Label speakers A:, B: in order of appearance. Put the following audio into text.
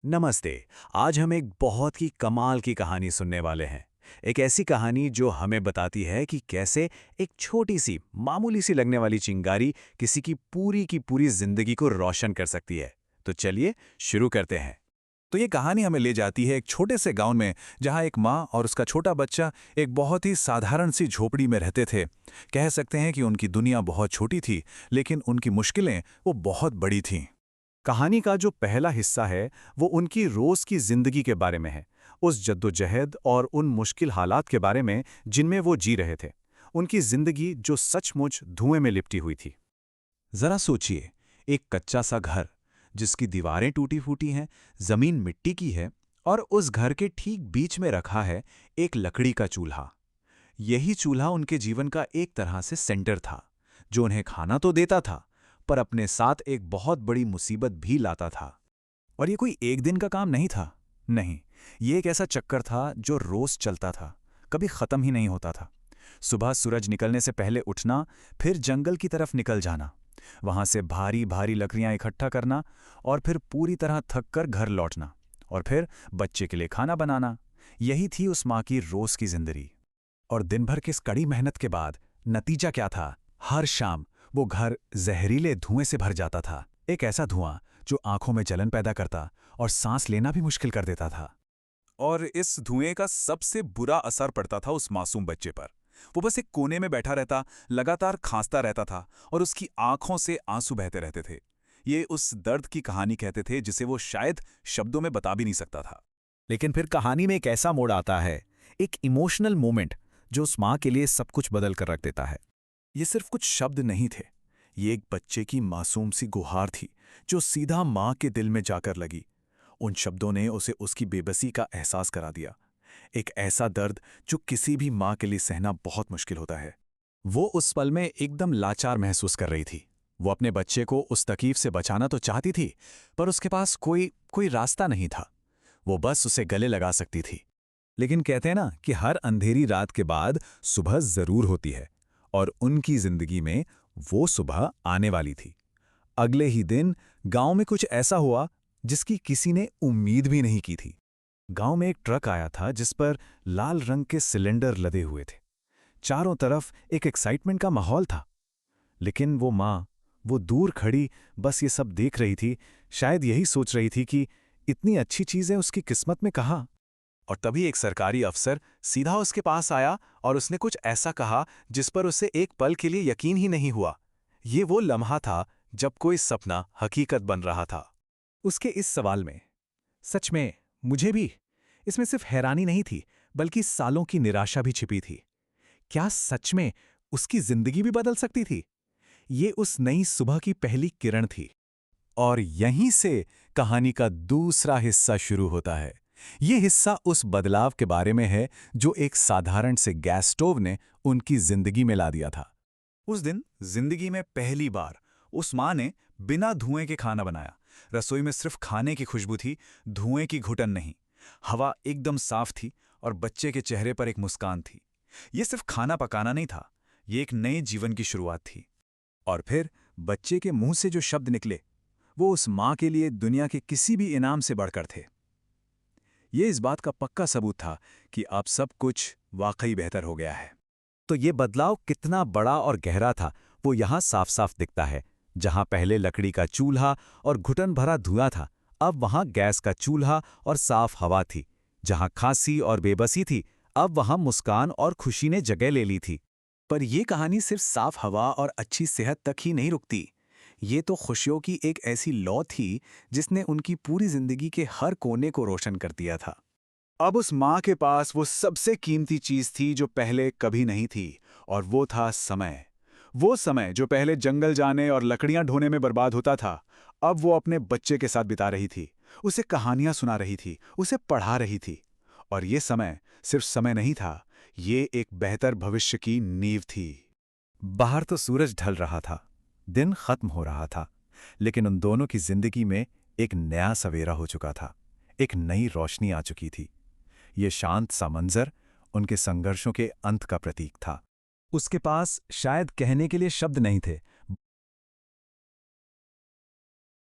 A: नमस्ते। आज हम एक बहुत ही कमाल की कहानी सुनने वाले हैं। एक ऐसी कहानी जो हमें बताती है कि कैसे एक छोटी सी मामूली सी लगने वाली चिंगारी किसी की पूरी जिंदगी को रोशन कर सकती है। तो चलिए शुरू करते हैं।
B: तो ये कहानी हमें ले जाती है एक छोटे से गांव में, जहां एक माँ और उसका छोटा बच्चा एक बहुत ही साधारण सी झोपड़ी में रहते थे। कह सकते हैं कि उनकी दुनिया बहुत छोटी थी, लेकिन उनकी मुश्किलें वो बहुत बड़ी थीं।
C: कहानी का जो पहला हिस्सा है वो उनकी रोज की जिंदगी के बारे में है। उस जद्दोजहद और उन मुश्किल हालात के बारे में जिनमें वो जी रहे थे। उनकी जिंदगी जो सचमुच धुएं में लिपटी हुई थी।
A: जरा सोचिए, एक कच्चा सा घर जिसकी दीवारें टूटी फूटी हैं, जमीन मिट्टी की है, और उस घर के ठीक बीच में रखा है एक लकड़ी का चूल्हा। यही चूल्हा उनके जीवन का एक तरह से सेंटर था, जो उन्हें खाना तो देता था, पर अपने साथ एक बहुत बड़ी मुसीबत भी लाता था।
C: और ये कोई एक दिन का काम नहीं था। नहीं, ये एक ऐसा चक्कर था जो रोज चलता था, कभी खत्म ही नहीं होता था। सुबह सूरज निकलने से पहले उठना, फिर जंगल की तरफ निकल जाना, वहां से भारी भारी लकड़ियां इकट्ठा करना, और फिर पूरी तरह थक कर घर लौटना, और फिर बच्चे के लिए खाना बनाना। यही थी उस माँ की रोज की जिंदगी। और दिन भर की इस कड़ी मेहनत के बाद नतीजा क्या था? हर शाम वो घर जहरीले धुएं से भर जाता था। एक ऐसा धुआं जो आंखों में जलन पैदा करता और सांस लेना भी मुश्किल कर देता था।
B: और इस धुएं का सबसे बुरा असर पड़ता था उस मासूम बच्चे पर। वो बस एक कोने में बैठा रहता, लगातार खांसता रहता था, और उसकी आंखों से आंसू बहते रहते थे। ये उस दर्द की कहानी कहते थे जिसे वो शायद शब्दों में बता भी नहीं सकता था।
C: लेकिन फिर कहानी में एक ऐसा मोड़ आता है, एक इमोशनल मोमेंट जो उस माँ के लिए सब कुछ बदल कर रख देता है।
B: ये सिर्फ कुछ शब्द नहीं थे, ये एक बच्चे की मासूम सी गुहार थी, जो सीधा माँ के दिल में जाकर लगी। उन शब्दों ने उसे उसकी बेबसी का एहसास करा दिया। एक ऐसा दर्द जो किसी भी माँ के लिए सहना बहुत मुश्किल होता है।
C: वो उस पल में एकदम लाचार महसूस कर रही थी। वो अपने बच्चे को उस तकलीफ से बचाना तो चाहती थी, पर उसके पास कोई रास्ता नहीं था। वो बस उसे गले लगा सकती थी। लेकिन कहते हैं ना कि हर अंधेरी रात के बाद सुबह जरूर होती है, और उनकी जिंदगी में वो सुबह आने वाली थी। अगले ही दिन गांव में कुछ ऐसा हुआ जिसकी किसी ने उम्मीद भी नहीं की थी। गांव में एक ट्रक आया था जिस पर लाल रंग के सिलेंडर लदे हुए थे। चारों तरफ एक एक्साइटमेंट का माहौल था। लेकिन वो माँ, वो दूर खड़ी बस ये सब देख रही थी, शायद यही सोच रही थी कि इतनी अच्छी चीजें उसकी किस्मत में कहाँ।
B: और तभी एक सरकारी अफसर सीधा उसके पास आया और उसने कुछ ऐसा कहा जिस पर उसे एक पल के लिए यकीन ही नहीं हुआ। ये वो लम्हा था जब कोई सपना हकीकत बन रहा था।
C: उसके इस सवाल में सच में मुझे भी इसमें सिर्फ हैरानी नहीं थी, बल्कि सालों की निराशा भी छिपी थी। क्या सच में उसकी जिंदगी भी बदल सकती थी? ये उस नई सुबह की पहली किरण थी। और यहीं से कहानी का दूसरा हिस्सा शुरू होता है। ये हिस्सा उस बदलाव के बारे में है जो एक साधारण से गैस स्टोव ने उनकी जिंदगी में ला दिया था।
B: उस दिन जिंदगी में पहली बार उस माँ ने बिना धुएं के खाना बनाया। रसोई में सिर्फ खाने की खुशबू थी, धुएं की घुटन नहीं। हवा एकदम साफ थी और बच्चे के चेहरे पर एक मुस्कान थी। ये सिर्फ खाना पकाना नहीं था, ये एक नए जीवन की शुरुआत थी।
C: और फिर बच्चे के मुंह से जो शब्द निकले, वो उस माँ के लिए दुनिया के किसी भी इनाम से बढ़कर थे। ये इस बात का पक्का सबूत था कि अब सब कुछ वाकई बेहतर हो गया है। तो ये बदलाव कितना बड़ा और गहरा था, वो यहाँ साफ साफ दिखता है। जहाँ पहले लकड़ी का चूल्हा और घुटन भरा धुआं था, अब वहाँ गैस का चूल्हा और साफ हवा थी। जहाँ खांसी और बेबसी थी, अब वहाँ मुस्कान और खुशी ने जगह ले ली थी। पर यह कहानी सिर्फ साफ हवा और अच्छी सेहत तक ही नहीं रुकती। ये तो खुशियों की एक ऐसी लौ थी जिसने उनकी पूरी जिंदगी के हर कोने को रोशन कर दिया था। अब उस माँ के पास वो सबसे कीमती चीज थी जो पहले कभी नहीं थी, और वो था समय। वो समय जो पहले जंगल जाने और लकड़ियां ढोने में बर्बाद होता था, अब वो अपने बच्चे के साथ बिता रही थी। उसे कहानियां सुना रही थी, उसे पढ़ा रही थी। और ये समय सिर्फ समय नहीं था, ये एक बेहतर भविष्य की नींव थी। बाहर तो सूरज ढल रहा था, दिन खत्म हो रहा था, लेकिन उन दोनों की जिंदगी में एक नया सवेरा हो चुका था। एक नई रोशनी आ चुकी थी। ये शांत सा मंजर उनके संघर्षों के अंत का प्रतीक था। उसके पास शायद कहने के लिए शब्द नहीं थे,